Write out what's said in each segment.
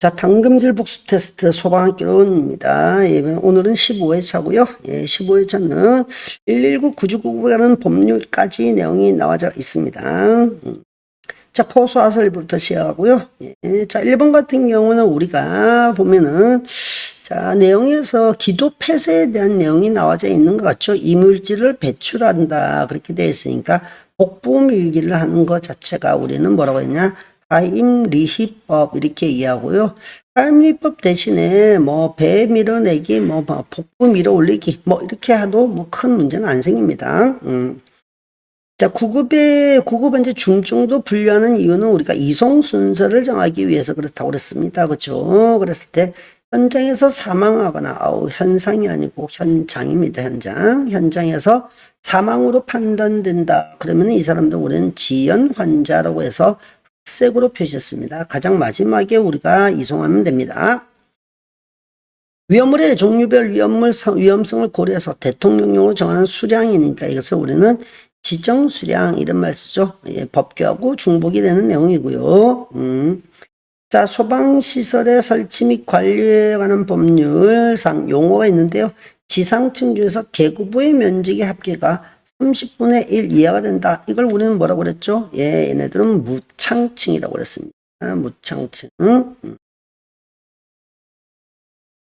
자, 당금질 복습 테스트 소방학교론입니다. 오늘은 15회차고요. 15회차는 119 9999라는 법률까지 내용이 나와져 있습니다. 자, 포수화설부터 시작하고요. 자, 1번 같은 경우는 우리가 보면은 자, 내용에서 기도 폐쇄에 대한 내용이 나와져 있는 것 같죠. 이물질을 배출한다. 그렇게 되어 있으니까 복부 밀기를 하는 것 자체가 우리는 뭐라고 했냐? 하임리히법 이렇게 이해하고요. 하임리히법 대신에 뭐 배 밀어내기, 뭐 복부 밀어 올리기 뭐 이렇게 해도 뭐 큰 문제는 안 생깁니다. 자, 구급 이제 중증도 분류하는 이유는 우리가 이송 순서를 정하기 위해서 그렇다고 그랬습니다. 그렇죠? 그랬을 때 현장에서 사망하거나 현상이 아니고 현장입니다. 현장에서 사망으로 판단된다. 그러면 이 사람들 우리는 지연 환자라고 해서 색으로 표시했습니다. 가장 마지막에 우리가 이송하면 됩니다. 위험물의 종류별 위험성을 고려해서 대통령령으로 정하는 수량이니까 이것을 우리는 지정수량 이런 말 쓰죠. 법규하고 중복이 되는 내용이고요. 자, 소방시설의 설치 및 관리에 관한 법률상 용어가 있는데요. 지상층 중에서 계급부의 면적의 합계가 30분의 1 이하가 된다. 이걸 우리는 뭐라고 그랬죠? 얘네들은 무창층이라고 그랬습니다. 무창층.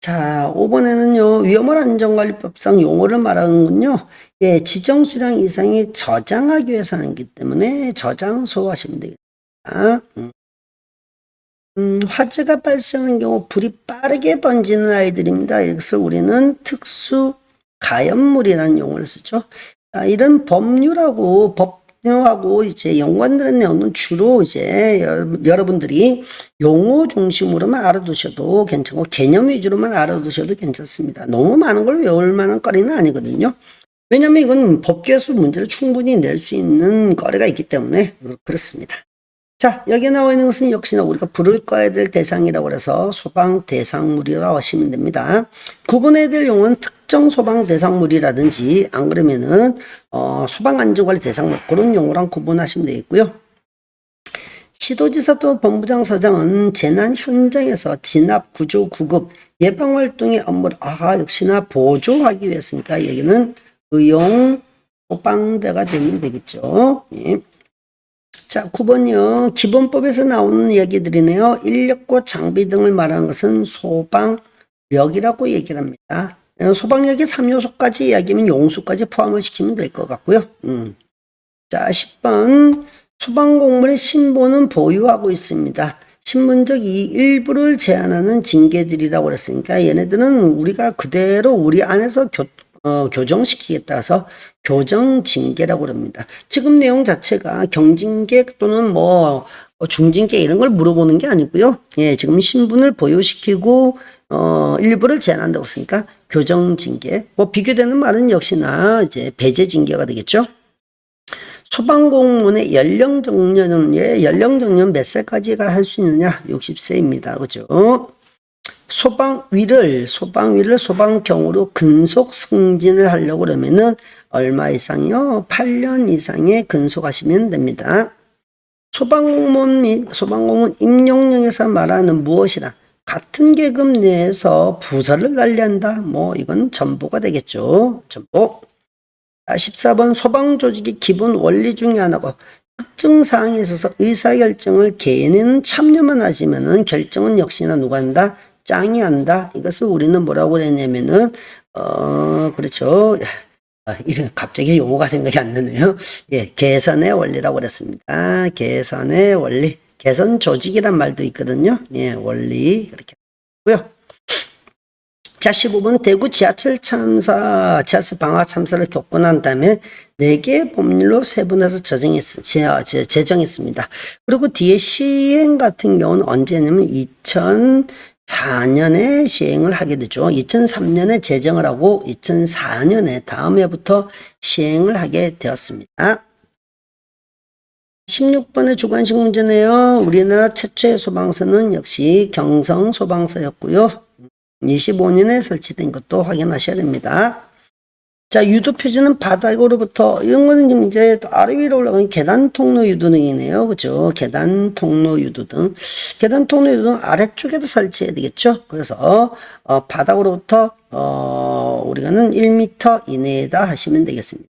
자, 5번에는요, 위험물 안전관리법상 용어를 말하는군요. 지정 수량 이상이 저장하기 위해서 하는 거기 때문에 저장소 하시면 되겠다. 화재가 발생하는 경우 불이 빠르게 번지는 아이들입니다. 이것을 우리는 특수 가연물이라는 용어를 쓰죠. 자, 이런 법률하고 법령하고 이제 연관되는 내용은 주로 이제 여러분들이 용어 중심으로만 알아두셔도 괜찮고 개념 위주로만 알아두셔도 괜찮습니다. 너무 많은 걸 외울 만한 거리는 아니거든요. 왜냐하면 이건 법규에서 문제를 충분히 낼 수 있는 거리가 있기 때문에 그렇습니다. 자, 여기에 나와 있는 것은 역시나 우리가 불을 꺼야 될 대상이라고 해서 소방 대상물이라고 하시면 됩니다. 구분해야 될 용어는 특정 소방 대상물이라든지 안 그러면은 소방 안전관리 대상물 그런 용어랑 구분하시면 되겠고요. 시도지사 또 본부장 서장은 재난 현장에서 진압, 구조, 구급, 예방활동의 업무를 역시나 보조하기 위해서니까 여기는 의용 소방대가 되면 되겠죠. 예. 자, 9번이요. 기본법에서 나오는 얘기들이네요. 인력과 장비 등을 말하는 것은 소방력이라고 얘기를 합니다. 소방력의 3요소까지 이야기하면 용수까지 포함을 시키면 될 것 같고요. 자, 10번. 소방공무원의 신분은 보유하고 있습니다. 신분적 이 일부를 제한하는 징계들이라고 그랬으니까 얘네들은 우리가 그대로 우리 안에서 교정시키겠다 해서 교정징계라고 합니다. 지금 내용 자체가 경징계 또는 뭐 중징계 이런 걸 물어보는 게 아니고요. 지금 신분을 보유시키고 일부를 제한한다고 했으니까 교정징계. 뭐 비교되는 말은 역시나 이제 배제징계가 되겠죠. 소방공무원의 연령 정년 몇 살까지가 할 수 있느냐? 60세입니다. 그죠? 소방위를 소방경으로 근속 승진을 하려고 그러면은 얼마 이상이요? 8년 이상의 근속하시면 됩니다. 소방공무원 및 소방공무원 임용령에서 말하는 무엇이나 같은 계급 내에서 부서를 관리한다. 뭐 이건 전보가 되겠죠. 전보. 14번 소방조직의 기본 원리 중에 하나고 특정 사항에 있어서 의사결정을 개인은 참여만 하시면은 결정은 역시나 누가 한다? 짱이 한다. 이것을 우리는 뭐라고 그랬냐면은 그렇죠. 갑자기 용어가 생각이 안 나네요. 개선의 원리라고 그랬습니다. 개선의 원리. 개선 조직이란 말도 있거든요. 원리 그렇게 하고요. 자, 15번 대구 지하철 방화 참사를 겪고 난 다음에 4개의 법률로 세분해서 제정했습니다. 그리고 뒤에 시행 같은 경우는 언제냐면 2004년에 시행을 하게 되죠. 2003년에 제정을 하고 2004년에 다음 해부터 시행을 하게 되었습니다. 16번의 주관식 문제네요. 우리나라 최초의 소방서는 역시 경성 소방서였고요. 25년에 설치된 것도 확인하셔야 됩니다. 자, 유도 표지는 바닥으로부터, 이런 거는 지금 이제 아래 위로 올라가는 계단 통로 유도 등이네요. 그죠? 계단 통로 유도 등. 계단 통로 유도 등 아래쪽에도 설치해야 되겠죠? 그래서, 바닥으로부터, 우리가는 1m 이내에다 하시면 되겠습니다.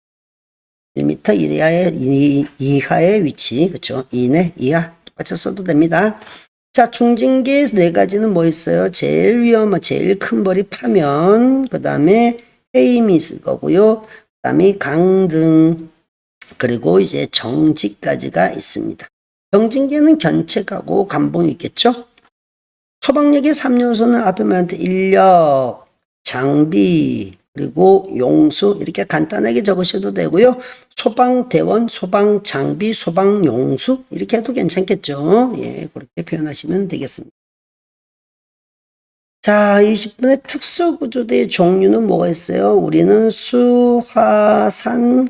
1m 이하의 위치. 그쵸? 이내, 이하. 똑같이 써도 됩니다. 자, 중징계 네 가지는 뭐 있어요? 제일 제일 큰 벌이 파면, 그 다음에 해임이 있을 거고요. 그 다음에 강등, 그리고 이제 정지까지가 있습니다. 정징계는 견책하고 감봉이 있겠죠? 소방력의 3요소는 앞에 말한 인력, 장비, 그리고 용수 이렇게 간단하게 적으셔도 되고요. 소방대원, 소방장비, 소방용수 이렇게 해도 괜찮겠죠. 예, 그렇게 표현하시면 되겠습니다. 자, 20분의 특수구조대의 종류는 뭐가 있어요? 우리는 수, 화, 산,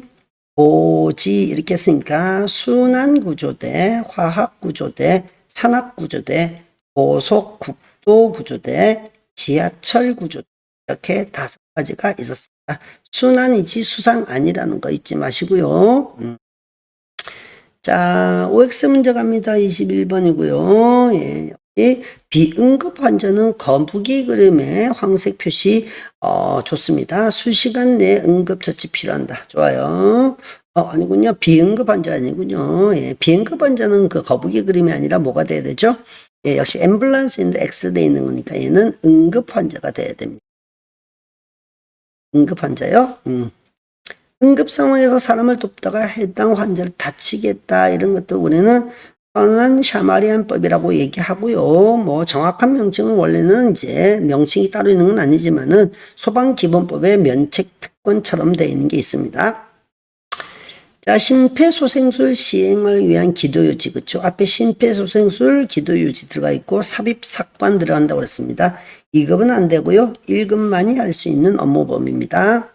고지 이렇게 했으니까 순환구조대, 화학구조대, 산악구조대, 고속국도구조대, 지하철구조대 이렇게 5가지가 있었습니다. 순환이지 수상 아니라는 거 잊지 마시고요. 자, OX 문제 갑니다. 21번이고요. 예. 비응급 환자는 거북이 그림의 황색 표시 좋습니다. 수시간 내에 응급처치 필요한다. 좋아요. 아니군요. 비응급 환자 아니군요. 예, 비응급 환자는 그 거북이 그림이 아니라 뭐가 돼야 되죠? 예, 역시 앰뷸런스인데 X 돼 있는 거니까 얘는 응급 환자가 돼야 됩니다. 응급 환자요. 응급 상황에서 사람을 돕다가 해당 환자를 다치게 했다. 이런 것도 우리는 선한 샤마리안법이라고 얘기하고요. 뭐 정확한 명칭은 원래는 이제 명칭이 따로 있는 건 아니지만은 소방기본법의 면책특권처럼 되어 있는 게 있습니다. 자, 심폐소생술 시행을 위한 기도유지, 그쵸? 앞에 심폐소생술 기도유지 들어가 있고 삽입사관 들어간다고 그랬습니다. 2급은 안 되고요. 1급만이 할 수 있는 업무범위입니다.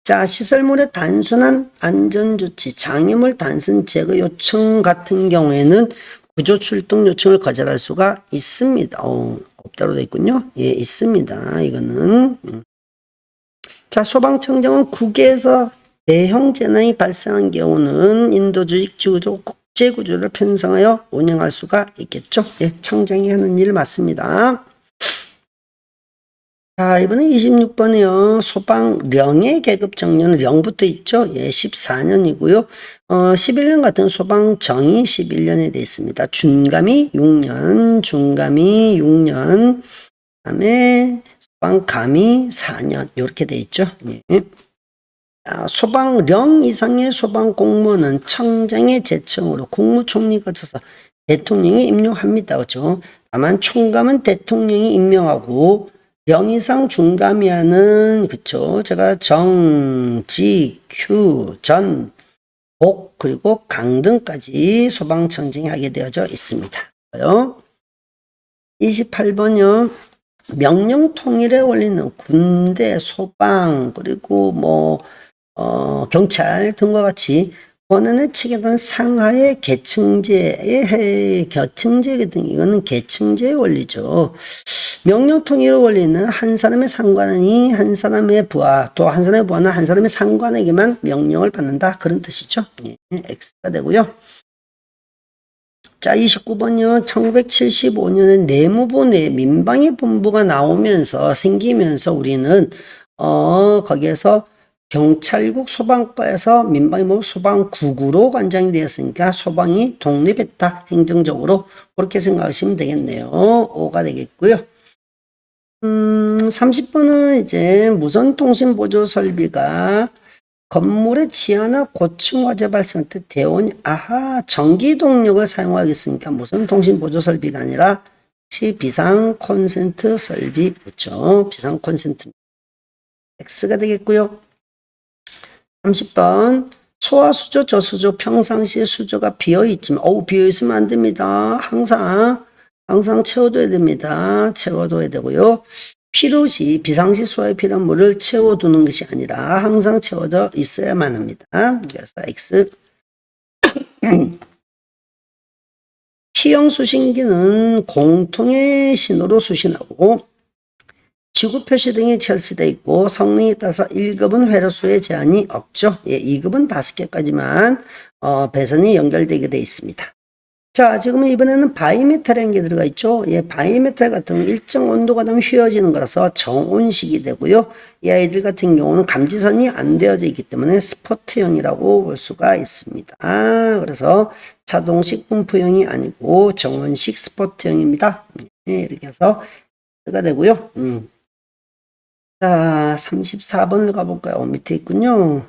자, 시설물의 단순한 안전조치, 장애물 단순 제거 요청 같은 경우에는 구조 출동 요청을 거절할 수가 있습니다. 없다로 되어 있군요. 예, 있습니다. 이거는. 자, 소방청정은 국외에서 대형 재난이 발생한 경우는 인도주의 구조, 국제구조를 편성하여 운영할 수가 있겠죠. 예, 청장이 하는 일 맞습니다. 자, 이번에 26번이요. 소방령의 계급 정년은 령부터 있죠. 예, 14년이고요. 11년 같은 소방정이 11년에 되어 있습니다. 준감이 6년, 중감이 6년, 그다음에 소방감이 4년 이렇게 되어 있죠. 예. 소방령 이상의 소방공무원은 청장의 제청으로 국무총리 거쳐서 대통령이 임명합니다. 그렇죠? 다만 총감은 대통령이 임명하고 령 이상 중감이하는 그쵸? 제가 정, 직, 휴, 전, 복 그리고 강 등까지 소방청장이 하게 되어져 있습니다. 28번요. 명령 통일의 원리는 군대, 소방 그리고 뭐 경찰 등과 같이 권한을 체계된 상하의 계층제의 계층제 등 이거는 계층제의 원리죠. 명령 통일의 원리는 한 사람의 상관이 한 사람의 부하 또 한 사람의 부하는 한 사람의 상관에게만 명령을 받는다 그런 뜻이죠. 예, X가 되고요. 자, 29번요. 1975년에 내무부 내 민방위 본부가 나오면서 생기면서 우리는 거기에서 경찰국 소방과에서 민방위본부 소방국으로 관장이 되었으니까 소방이 독립했다. 행정적으로 그렇게 생각하시면 되겠네요. 5가 되겠고요. 30번은 이제 무선통신보조 설비가 건물의 지하나 고층 화재 발생 때 대원이 전기 동력을 사용하겠으니까 무선통신보조 설비가 아니라 비상 콘센트 설비 그렇죠. 비상 콘센트 X가 되겠고요. 30번 소화수조 저수조 평상시에 수조가 비어있지만 비어있으면 안 됩니다. 항상 채워둬야 됩니다. 채워둬야 되고요. 필요시 비상시 소화에 필요한 물을 채워두는 것이 아니라 항상 채워져 있어야만 합니다. 그래서 X. 피형 수신기는 공통의 신호로 수신하고 지구 표시 등이 cher시되어 있고 성능에 따라서 1급은 회로수에 제한이 없죠. 예, 2급은 5개까지만 배선이 연결되게 되어 있습니다. 자, 지금은 이번에는 바이메탈이라는 게 들어가 있죠. 예, 바이메탈 같은 경우는 일정 온도가 되면 휘어지는 거라서 정온식이 되고요. 이 아이들 같은 경우는 감지선이 안 되어져 있기 때문에 스포트형이라고 볼 수가 있습니다. 그래서 자동식 분포형이 아니고 정온식 스포트형입니다. 예, 이렇게 해서 가 되고요. 자, 34번을 가볼까요? 밑에 있군요.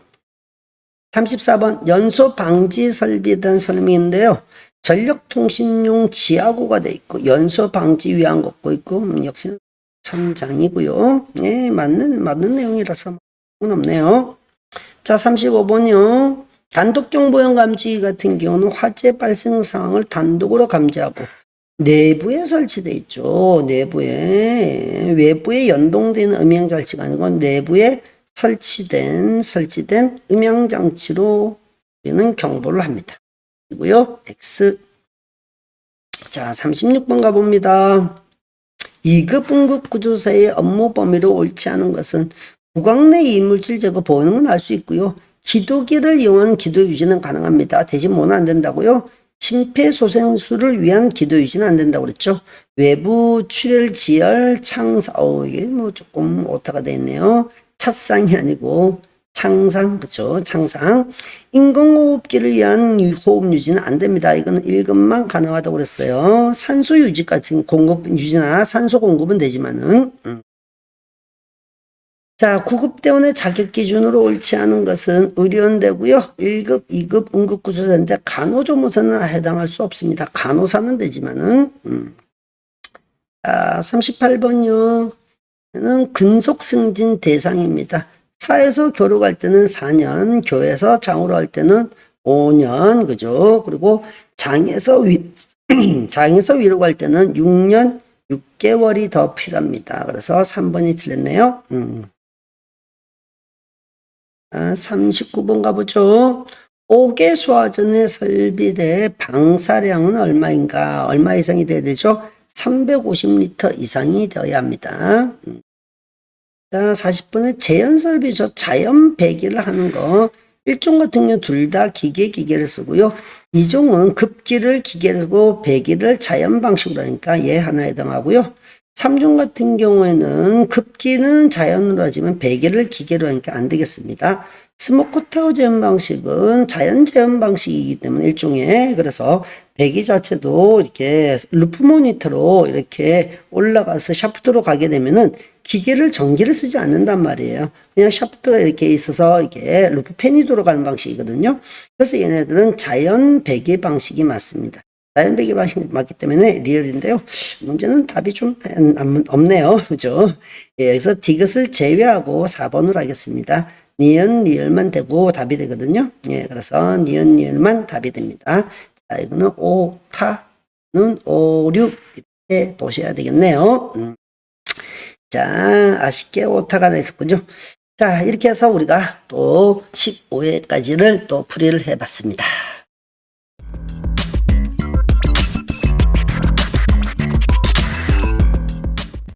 34번 연소 방지 설비에 대한 설명인데요. 전력통신용 지하구가 되어 있고 연소 방지 위한 걷고 있고 역시 천장이고요. 네, 맞는 내용이라서 없네요. 자, 35번이요. 단독 경보형 감지 같은 경우는 화재 발생 상황을 단독으로 감지하고 내부에 설치되어 있죠. 내부에 외부에 연동되는 음향 장치가 아니고 내부에 설치된 음향 장치로 우리는 경보를 합니다. 그리고요. X. 자, 36번 가봅니다. 2급 응급 구조사의 업무 범위로 옳지 않은 것은 구강 내 이물질 제거 보호는 건 알 수 있고요. 기도기를 이용한 기도 유지는 가능합니다. 대신 뭐는 안 된다고요? 심폐소생술을 위한 기도 유지는 안 된다고 그랬죠. 외부 출혈, 지혈, 창상, 이게 뭐 조금 오타가 되어 있네요. 찻상이 아니고 창상, 그쵸? 창상. 인공호흡기를 위한 호흡 유지는 안 됩니다. 이거는 1급만 가능하다고 그랬어요. 산소 유지 같은 공급 유지나 산소 공급은 되지만은. 자, 9급 대원의 자격 기준으로 옳지 않은 것은 의료원되고요. 1급, 2급 응급구조사인데 간호조무사는 해당할 수 없습니다. 간호사는 되지만은. 자, 38번이요. 는 근속 승진 대상입니다. 사에서 교로 갈 때는 4년, 교에서 장으로 갈 때는 5년, 그죠? 그리고 장에서 위로 갈 때는 6년 6개월이 더 필요합니다. 그래서 3번이 틀렸네요. 39번 가보죠. 5개 소화전에 설비대 방사량은 얼마인가? 얼마 이상이 돼야 되죠? 350리터 이상이 되어야 합니다. 자, 40번에 재현설비죠. 자연 배기를 하는 거. 1종 같은 경우 둘 다 기계를 쓰고요. 2종은 급기를 기계를 쓰고 배기를 자연 방식으로 하니까 얘 하나 해당하고요. 3종 같은 경우에는 급기는 자연으로 하지만 배기를 기계로 하니까 안 되겠습니다. 스모크타워 제한 방식은 자연 제한 방식이기 때문에 일종의, 그래서 배기 자체도 이렇게 루프 모니터로 이렇게 올라가서 샤프트로 가게 되면은 기계를 전기를 쓰지 않는단 말이에요. 그냥 샤프트가 이렇게 있어서 이렇게 루프 팬이 돌아가는 방식이거든요. 그래서 얘네들은 자연 배기 방식이 맞습니다. 자연 배기 방식이 맞기 때문에 리얼인데요. 문제는 답이 좀 없네요. 그죠? 예, 그래서 디귿을 제외하고 4번으로 하겠습니다. 니은, 리얼만 되고 답이 되거든요. 예, 그래서 니은, 리얼만 답이 됩니다. 자, 이거는 오타는 5, 6 이렇게 보셔야 되겠네요. 자, 아쉽게 오타가 나 있었군요. 자, 이렇게 해서 우리가 또 15회까지를 또 풀이를 해봤습니다.